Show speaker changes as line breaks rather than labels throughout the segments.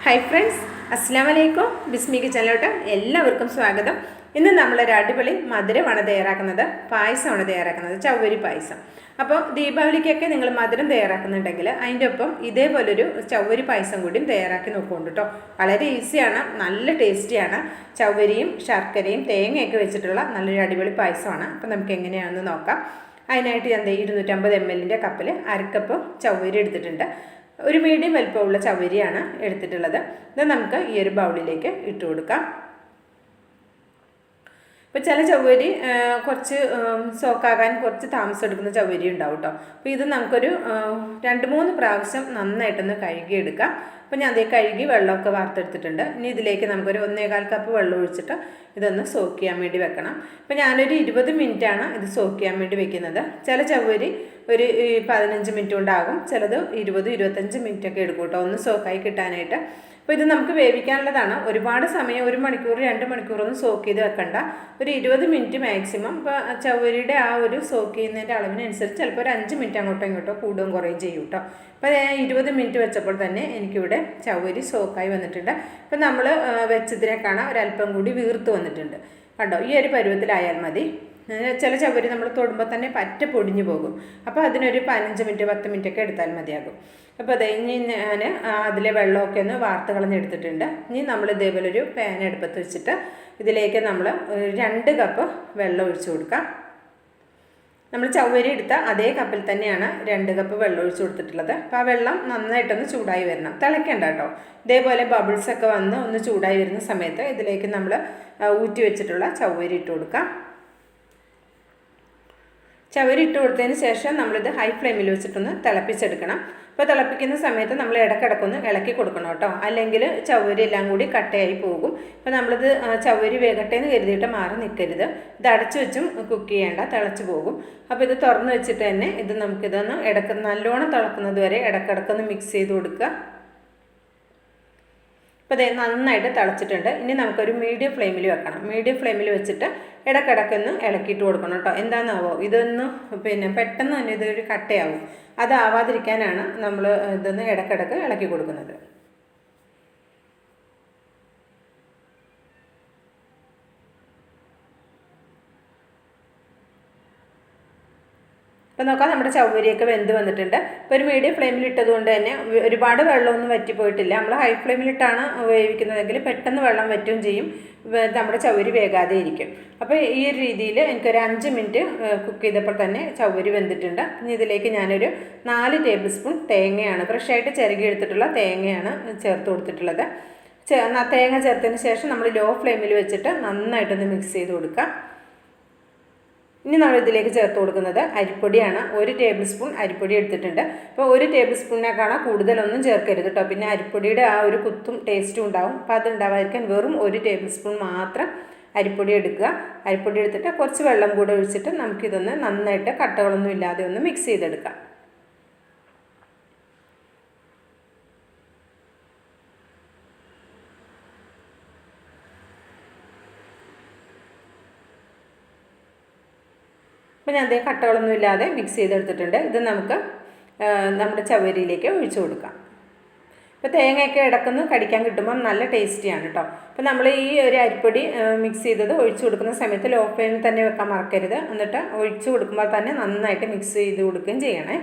Hi friends, അസ്സലാമു അലൈക്കും. ബിസ്മി കിച്ചണിലോട്ട് എല്ലാവർക്കും സ്വാഗതം. ഇന്ന് നമ്മളൊരു അടിപൊളി മധുരമാണ് തയ്യാറാക്കുന്നത്, പായസമാണ് തയ്യാറാക്കുന്നത്, ചവ്വരി പായസം. അപ്പോൾ ദീപാവലിക്കൊക്കെ നിങ്ങൾ മധുരം തയ്യാറാക്കുന്നുണ്ടെങ്കിൽ അതിൻ്റെ ഒപ്പം ഇതേപോലൊരു ചവ്വരി പായസം കൂടിയും തയ്യാറാക്കി നോക്കുന്നുണ്ട് കേട്ടോ. വളരെ ഈസിയാണ്, നല്ല ടേസ്റ്റിയാണ്. ചവ്വരിയും ശർക്കരയും തേങ്ങയൊക്കെ വെച്ചിട്ടുള്ള നല്ലൊരു അടിപൊളി പായസമാണ്. അപ്പോൾ നമുക്ക് എങ്ങനെയാണെന്ന് നോക്കാം. അതിനായിട്ട് ഞാൻ 250 ml കപ്പിൽ അരക്കപ്പ് ചവ്വരി എടുത്തിട്ടുണ്ട്. ഒരു മീഡിയം വലുപ്പമുള്ള ചവ്വരിയാണ് എടുത്തിട്ടുള്ളത്. ഇത് നമുക്ക് ഈ ഒരു ബൗളിലേക്ക് ഇട്ട് കൊടുക്കാം. ഇപ്പോൾ ചില ചവ്വരി കുറച്ച് സോക്കാകാൻ കുറച്ച് താമസം എടുക്കുന്ന ചവ്വരി ഉണ്ടാവും കേട്ടോ. അപ്പോൾ ഇത് നമുക്കൊരു 2-3 പ്രാവശ്യം നന്നായിട്ടൊന്ന് കഴുകിയെടുക്കാം. അപ്പോൾ ഞാൻ അതേ കഴുകി വെള്ളമൊക്കെ വാർത്തെടുത്തിട്ടുണ്ട്. ഇനി ഇതിലേക്ക് നമുക്കൊരു 1.25 കപ്പ് വെള്ളം ഒഴിച്ചിട്ട് ഇതൊന്ന് സോക്ക് ചെയ്യാൻ വേണ്ടി വെക്കണം. അപ്പോൾ ഞാനൊരു 20 മിനിറ്റാണ് ഇത് സോക്ക് ചെയ്യാൻ വേണ്ടി വെക്കുന്നത്. ചില ചവ്വരി ഒരു 15 മിനിറ്റ് കൊണ്ടാകും, ചിലത് 20-25 മിനിറ്റൊക്കെ എടുക്കും കേട്ടോ ഒന്ന് സോക്കായി കിട്ടാനായിട്ട്. അപ്പോൾ ഇത് നമുക്ക് വേവിക്കാനുള്ളതാണ്. ഒരുപാട് സമയം 1 മണിക്കൂർ 2 മണിക്കൂറൊന്നും സോക്ക് ചെയ്ത് വെക്കണ്ട. ഒരു 20 മിനിറ്റ് മാക്സിമം. ഇപ്പോൾ ചവ്വരിയുടെ ആ ഒരു സോക്ക് ചെയ്യുന്നതിൻ്റെ അളവിനനുസരിച്ച് ചിലപ്പോൾ ഒരു 5 മിനിറ്റ് അങ്ങോട്ടോ ഇങ്ങോട്ടോ കൂടുകയും കുറയും ചെയ്യും കേട്ടോ. അപ്പോൾ 20 മിനിറ്റ് വെച്ചപ്പോൾ തന്നെ എനിക്കിവിടെ ചവ്വരി സോക്കായി വന്നിട്ടുണ്ട്. അപ്പോൾ നമ്മൾ വെച്ചതിനേക്കാണ് ഒരല്പം കൂടി വീർത്ത് വന്നിട്ടുണ്ട് കണ്ടോ. ഈ ഒരു പരുവത്തിലായാൽ മതി. ചില ചവ്വരി നമ്മൾ തൊടുമ്പോൾ തന്നെ പറ്റ പൊടിഞ്ഞു പോകും. അപ്പോൾ അതിനൊരു 15 മിനിറ്റ് 10 മിനിറ്റൊക്കെ എടുത്താൽ മതിയാകും. അപ്പോൾ അത് ഇനി ഞാൻ അതിലെ വെള്ളമൊക്കെ ഒന്ന് വാർത്ത് കളഞ്ഞെടുത്തിട്ടുണ്ട്. ഇനി നമ്മൾ ഇതേപോലെ ഒരു പാൻ അടുപ്പത്ത് വെച്ചിട്ട് ഇതിലേക്ക് നമ്മൾ 2 കപ്പ് വെള്ളം ഒഴിച്ചു കൊടുക്കാം. നമ്മൾ ചവ്വരി എടുത്ത അതേ കപ്പിൽ തന്നെയാണ് 2 കപ്പ് വെള്ളം ഒഴിച്ചു കൊടുത്തിട്ടുള്ളത്. അപ്പോൾ ആ വെള്ളം നന്നായിട്ടൊന്ന് ചൂടായി വരണം, തിളയ്ക്കണ്ട കേട്ടോ. ഇതേപോലെ ബബിൾസൊക്കെ വന്ന് ഒന്ന് ചൂടായി വരുന്ന സമയത്ത് ഇതിലേക്ക് നമ്മൾ ഊറ്റി വെച്ചിട്ടുള്ള ചവ്വരി ഇട്ട് കൊടുക്കാം. ചവ്വരി ഇട്ട് കൊടുത്തതിന് ശേഷം നമ്മളിത് ഹൈ ഫ്ലെയിമിൽ വെച്ചിട്ടൊന്ന് തിളപ്പിച്ചെടുക്കണം. അപ്പോൾ തിളപ്പിക്കുന്ന സമയത്ത് നമ്മൾ ഇടയ്ക്കിടയ്ക്കൊന്ന് ഇളക്കി കൊടുക്കണം കേട്ടോ, അല്ലെങ്കിൽ ചവ്വരി എല്ലാം കൂടി കട്ടയായി പോകും. അപ്പോൾ നമ്മളിത് ചവ്വരി വേഗട്ടേന്ന് കരുതിയിട്ട് മാറി നിൽക്കരുത്. ഇത് അടച്ചു വെച്ചും കുക്ക് ചെയ്യേണ്ട, തിളച്ച് പോകും. അപ്പോൾ ഇത് തുറന്ന് വെച്ചിട്ട് തന്നെ നമുക്കിതൊന്ന് നല്ലോണം തിളക്കുന്നത് വരെ ഇടയ്ക്കിടയ്ക്കൊന്ന് മിക്സ് ചെയ്ത് കൊടുക്കുക. അപ്പോൾ ഇത് നന്നായിട്ട് തിളച്ചിട്ടുണ്ട്. ഇനി നമുക്കൊരു മീഡിയം ഫ്ലെയിമിൽ വെക്കണം. മീഡിയം ഫ്ലെയിമിൽ വെച്ചിട്ട് ഇടയ്ക്കിടയ്ക്കൊന്ന് ഇളക്കിയിട്ട് കൊടുക്കണം കേട്ടോ. എന്താണെന്നാവോ ഇതൊന്ന് പെട്ടെന്ന് തന്നെ ഇതൊരു കട്ടയാവും. അതാവാതിരിക്കാനാണ് നമ്മൾ ഇതൊന്ന് ഇടയ്ക്കിടയ്ക്ക് ഇളക്കി കൊടുക്കുന്നത്. അപ്പോൾ നോക്കാം, നമ്മുടെ ചവ്വരിയൊക്കെ വെന്ത് വന്നിട്ടുണ്ട്. ഇപ്പോൾ ഒരു മീഡിയം ഫ്ലെയിമിൽ ഇട്ടതുകൊണ്ട് തന്നെ ഒരുപാട് വെള്ളമൊന്നും വറ്റിപ്പോയിട്ടില്ല. നമ്മൾ ഹൈ ഫ്ലെയിമിലിട്ടാണ് വേവിക്കുന്നതെങ്കിൽ പെട്ടെന്ന് വെള്ളം വറ്റുകയും ചെയ്യും, നമ്മുടെ ചവ്വരി വേകാതെ ഇരിക്കും. അപ്പോൾ ഈ ഒരു രീതിയിൽ എനിക്കൊരു 5 മിനിറ്റ് കുക്ക് ചെയ്തപ്പോൾ തന്നെ ചവ്വരി വെന്തിട്ടുണ്ട്. ഇനി ഇതിലേക്ക് ഞാനൊരു 4 ടേബിൾ സ്പൂൺ തേങ്ങയാണ്, ഫ്രഷായിട്ട് ചിരകി എടുത്തിട്ടുള്ള തേങ്ങയാണ് ചേർത്ത് കൊടുത്തിട്ടുള്ളത്. തേങ്ങ ചേർത്തതിന് ശേഷം നമ്മൾ ലോ ഫ്ലെയിമിൽ വെച്ചിട്ട് നന്നായിട്ടൊന്ന് മിക്സ് ചെയ്ത് കൊടുക്കാം. ഇനി നമ്മൾ ഇതിലേക്ക് ചേർത്ത് കൊടുക്കുന്നത് അരിപ്പൊടിയാണ്. 1 ടേബിൾ സ്പൂൺ അരിപ്പൊടി എടുത്തിട്ടുണ്ട്. അപ്പോൾ 1 ടേബിൾ സ്പൂണിനേക്കാളും കൂടുതലൊന്നും ചേർക്കരുത് കേട്ടോ, പിന്നെ അരിപ്പൊടിയുടെ ആ ഒരു കുത്തും ടേസ്റ്റും ഉണ്ടാവും. അപ്പോൾ അതുണ്ടാവാതിരിക്കാൻ വെറും 1 ടേബിൾ സ്പൂൺ മാത്രം അരിപ്പൊടി എടുക്കുക. അരിപ്പൊടി എടുത്തിട്ട് കുറച്ച് വെള്ളം കൂടെ ഒഴിച്ചിട്ട് നമുക്കിതൊന്ന് നന്നായിട്ട് കട്ടകളൊന്നും ഇല്ലാതെ ഒന്ന് മിക്സ് ചെയ്തെടുക്കാം. അപ്പോൾ ഞാൻ അതേ കട്ടകളൊന്നും ഇല്ലാതെ മിക്സ് ചെയ്തെടുത്തിട്ടുണ്ട്. ഇത് നമുക്ക് നമ്മുടെ ചവ്വരിയിലേക്ക് ഒഴിച്ചു കൊടുക്കാം. ഇപ്പോൾ തേങ്ങയൊക്കെ ഇടയ്ക്കൊന്ന് കടിക്കാൻ കിട്ടുമ്പം നല്ല ടേസ്റ്റിയാണ് കേട്ടോ. അപ്പോൾ നമ്മൾ ഈ ഒരു അരിപ്പൊടി മിക്സ് ചെയ്തത് ഒഴിച്ചു കൊടുക്കുന്ന സമയത്ത് ലോ ഫ്ലെയിമിൽ തന്നെ വെക്കാൻ മറക്കരുത്. എന്നിട്ട് ഒഴിച്ചു കൊടുക്കുമ്പോൾ തന്നെ നന്നായിട്ട് മിക്സ് ചെയ്ത് കൊടുക്കുകയും ചെയ്യണേ.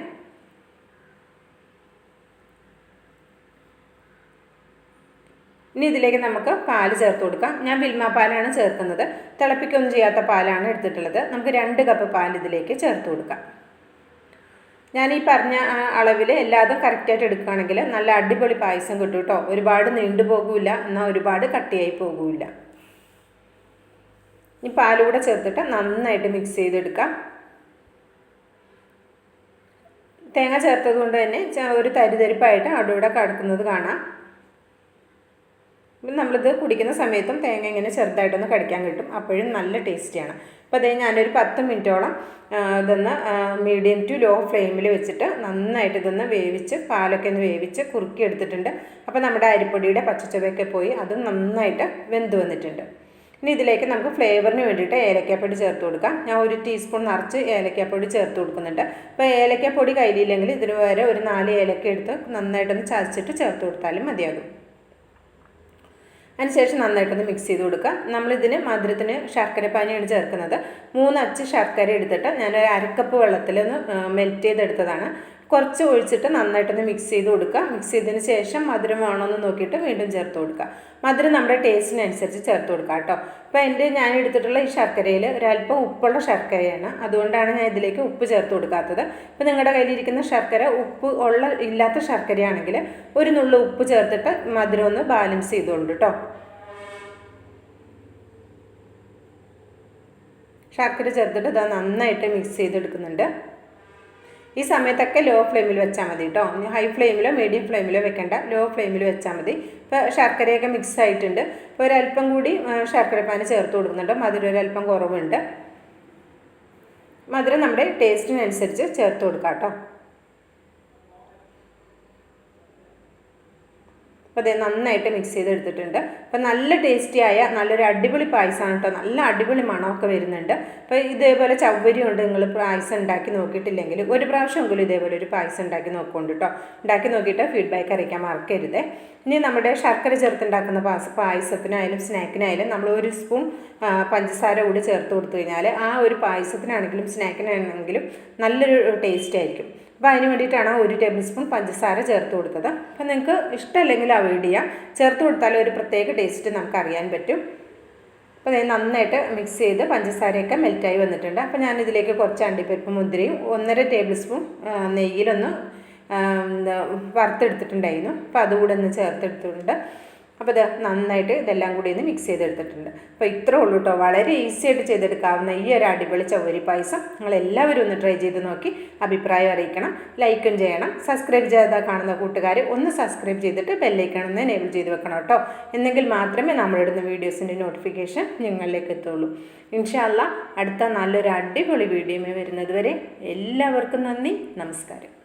ഇനി ഇതിലേക്ക് നമുക്ക് പാല് ചേർത്ത് കൊടുക്കാം. ഞാൻ മിൽമ പാലാണ് ചേർക്കുന്നത്, തിളപ്പിക്കൊന്നും ചെയ്യാത്ത പാലാണ് എടുത്തിട്ടുള്ളത്. നമുക്ക് 2 കപ്പ് പാൽ ഇതിലേക്ക് ചേർത്ത് കൊടുക്കാം. ഞാൻ ഈ പറഞ്ഞ അളവിൽ എല്ലാതും കറക്റ്റായിട്ട് എടുക്കുകയാണെങ്കിൽ നല്ല അടിപൊളി പായസം കിട്ടും കേട്ടോ. ഒരുപാട് നീണ്ടു പോകില്ല, എന്നാൽ ഒരുപാട് കട്ടിയായി പോകില്ല. ഈ പാലൂടെ ചേർത്തിട്ട് നന്നായിട്ട് മിക്സ് ചെയ്തെടുക്കാം. തേങ്ങ ചേർത്തത് കൊണ്ട് തന്നെ ഒരു തരിതരിപ്പായിട്ട് അവിടെ ഇവിടെ കടക്കുന്നത് കാണാം. നമ്മളിത് കുടിക്കുന്ന സമയത്തും തേങ്ങ ഇങ്ങനെ ചെറുതായിട്ടൊന്ന് കടിക്കാൻ കിട്ടും, അപ്പോഴും നല്ല ടേസ്റ്റിയാണ്. അപ്പോൾ അതേ ഞാനൊരു 10 മിനിറ്റോളം ഇതൊന്ന് മീഡിയം ടു ലോ ഫ്ലെയിമിൽ വെച്ചിട്ട് നന്നായിട്ട് ഇതൊന്ന് വേവിച്ച് പാലൊക്കെ ഒന്ന് വേവിച്ച് കുറുക്കി എടുത്തിട്ടുണ്ട്. അപ്പോൾ നമ്മുടെ അരിപ്പൊടിയുടെ പച്ചച്ചുവയൊക്കെ പോയി അത് നന്നായിട്ട് വെന്ത് വന്നിട്ടുണ്ട്. ഇനി ഇതിലേക്ക് നമുക്ക് ഫ്ലേവറിന് വേണ്ടിയിട്ട് ഏലക്കാപ്പൊടി ചേർത്ത് കൊടുക്കാം. ഞാൻ 1 ടീസ്പൂൺ നിറച്ച് ഏലക്കാപ്പൊടി ചേർത്ത് കൊടുക്കുന്നുണ്ട്. അപ്പോൾ ഏലക്കാപ്പൊടി കയ്യിലില്ലെങ്കിൽ ഇതിന് പകരം ഒരു 4 ഏലക്ക എടുത്ത് നന്നായിട്ടൊന്ന് ചതച്ചിട്ട് ചേർത്ത് കൊടുത്താലും മതിയാകും. അതിനുശേഷം നന്നായിട്ടൊന്ന് മിക്സ് ചെയ്ത് കൊടുക്കുക. നമ്മളിതിന് മധുരത്തിന് ശർക്കര പാനിയാണ് ചേർക്കുന്നത്. 3 അച്ച് ശർക്കര എടുത്തിട്ട് ഞാനൊരു അരക്കപ്പ് വെള്ളത്തിലൊന്ന് മെൽറ്റ് ചെയ്തെടുത്തതാണ്. കുറച്ച് ഒഴിച്ചിട്ട് നന്നായിട്ടൊന്ന് മിക്സ് ചെയ്ത് കൊടുക്കുക. മിക്സ് ചെയ്തതിന് ശേഷം മധുരം വേണമെന്ന് നോക്കിയിട്ട് വീണ്ടും ചേർത്ത് കൊടുക്കുക. മധുരം നമ്മുടെ ടേസ്റ്റിനനുസരിച്ച് ചേർത്ത് കൊടുക്കുക കേട്ടോ. അപ്പോൾ ഞാൻ എടുത്തിട്ടുള്ള ഈ ശർക്കരയിൽ ഒരല്പം ഉപ്പുള്ള ശർക്കരയാണ്, അതുകൊണ്ടാണ് ഞാൻ ഇതിലേക്ക് ഉപ്പ് ചേർത്ത് കൊടുക്കാത്തത്. ഇപ്പോൾ നിങ്ങളുടെ കയ്യിലിരിക്കുന്ന ശർക്കര ഉപ്പ് ഇല്ലാത്ത ശർക്കരയാണെങ്കിൽ ഒരു നുള്ളു ഉപ്പ് ചേർത്തിട്ട് മധുരം ഒന്ന് ബാലൻസ് ചെയ്തുകൊണ്ട് കേട്ടോ. ശർക്കര ചേർത്തിട്ട് ഇത് നന്നായിട്ട് മിക്സ് ചെയ്തെടുക്കുന്നുണ്ട്. ഈ സമയത്തൊക്കെ ലോ ഫ്ലെയിമിൽ വെച്ചാൽ മതി കേട്ടോ. ഹൈ ഫ്ലെയിമിലോ മീഡിയം ഫ്ലെയിമിലോ വെക്കേണ്ട, ലോ ഫ്ലെയിമിൽ വെച്ചാൽ മതി. ഇപ്പോൾ ശർക്കരയൊക്കെ മിക്സ് ആയിട്ടുണ്ട്. ഇപ്പോൾ ഒരല്പം കൂടി ശർക്കരപ്പാനി ചേർത്ത് കൊടുക്കുന്നുണ്ട്. മധുരം ഒരല്പം കുറവുണ്ട്. മധുരം നമ്മുടെ ടേസ്റ്റിനനുസരിച്ച് ചേർത്ത് കൊടുക്കാം കേട്ടോ. അപ്പോൾ അത് നന്നായിട്ട് മിക്സ് ചെയ്തെടുത്തിട്ടുണ്ട്. അപ്പോൾ നല്ല ടേസ്റ്റിയായ നല്ലൊരു അടിപൊളി പായസമാണ് കേട്ടോ. നല്ല അടിപൊളി മണമൊക്കെ വരുന്നുണ്ട്. അപ്പോൾ ഇതേപോലെ ചവ്വരി കൊണ്ട് നിങ്ങൾ പായസം ഉണ്ടാക്കി നോക്കിയിട്ടില്ലെങ്കിൽ ഒരു പ്രാവശ്യമെങ്കിലും ഇതേപോലെ ഒരു പായസം ഉണ്ടാക്കി നോക്കുന്നുണ്ട് കേട്ടോ. ഉണ്ടാക്കി നോക്കിയിട്ട് ഫീഡ്ബാക്ക് അറിയിക്കാൻ മറക്കരുത്. ഇനി നമ്മുടെ ശർക്കര ചേർത്തുണ്ടാക്കുന്ന പായസത്തിനായാലും സ്നാക്കിനായാലും നമ്മൾ 1 സ്പൂൺ പഞ്ചസാര കൂടി ചേർത്ത് കൊടുത്തു കഴിഞ്ഞാൽ ആ ഒരു പായസത്തിനാണെങ്കിലും സ്നാക്കിനാണെങ്കിലും നല്ലൊരു ടേസ്റ്റ് ആയിരിക്കും. അപ്പോൾ അതിന് വേണ്ടിയിട്ടാണ് 1 ടേബിൾ സ്പൂൺ പഞ്ചസാര ചേർത്ത് കൊടുത്തത്. അപ്പോൾ നിങ്ങൾക്ക് ഇഷ്ടമല്ലെങ്കിൽ അവോയ്ഡ് ചെയ്യാം. ചേർത്ത് കൊടുത്താൽ ഒരു പ്രത്യേക ടേസ്റ്റ് നമുക്ക് അറിയാൻ പറ്റും. അപ്പോൾ നന്നായിട്ട് മിക്സ് ചെയ്ത് പഞ്ചസാരയൊക്കെ മെൽറ്റായി വന്നിട്ടുണ്ട്. അപ്പോൾ ഞാനിതിലേക്ക് കുറച്ച് അണ്ടിപ്പരിപ്പ് മുന്തിരിയും 1.5 ടേബിൾ സ്പൂൺ നെയ്യിലൊന്ന് വറുത്തെടുത്തിട്ടുണ്ടായിരുന്നു. അപ്പോൾ അതുകൂടെ ഒന്ന് ചേർത്തെടുത്തിട്ടുണ്ട്. അപ്പോൾ ഇത് നന്നായിട്ട് ഇതെല്ലാം കൂടി ഒന്ന് മിക്സ് ചെയ്തെടുത്തിട്ടുണ്ട്. അപ്പോൾ ഇത്രേ ഉള്ളൂ കേട്ടോ. വളരെ ഈസി ആയിട്ട് ചെയ്തെടുക്കാവുന്ന ഈ ഒരു അടിപൊളി ചവ്വരി പായസം നിങ്ങളെല്ലാവരും ഒന്ന് ട്രൈ ചെയ്ത് നോക്കി അഭിപ്രായം അറിയിക്കണം. ലൈക്കും ചെയ്യണം. സബ്സ്ക്രൈബ് ചെയ്താൽ കാണുന്ന കൂട്ടുകാർ ഒന്ന് സബ്സ്ക്രൈബ് ചെയ്തിട്ട് ബെല്ലൈക്കൺ ഒന്ന് എനേബിൾ ചെയ്ത് വെക്കണം കേട്ടോ. എന്നെങ്കിൽ മാത്രമേ നമ്മളിടുന്ന വീഡിയോസിൻ്റെ നോട്ടിഫിക്കേഷൻ നിങ്ങളിലേക്ക് എത്തുള്ളൂ. ഇൻഷാ അല്ലാഹ് അടുത്ത നല്ലൊരു അടിപൊളി വീഡിയോയിൽ വരുന്നത് വരെ എല്ലാവർക്കും നന്ദി, നമസ്കാരം.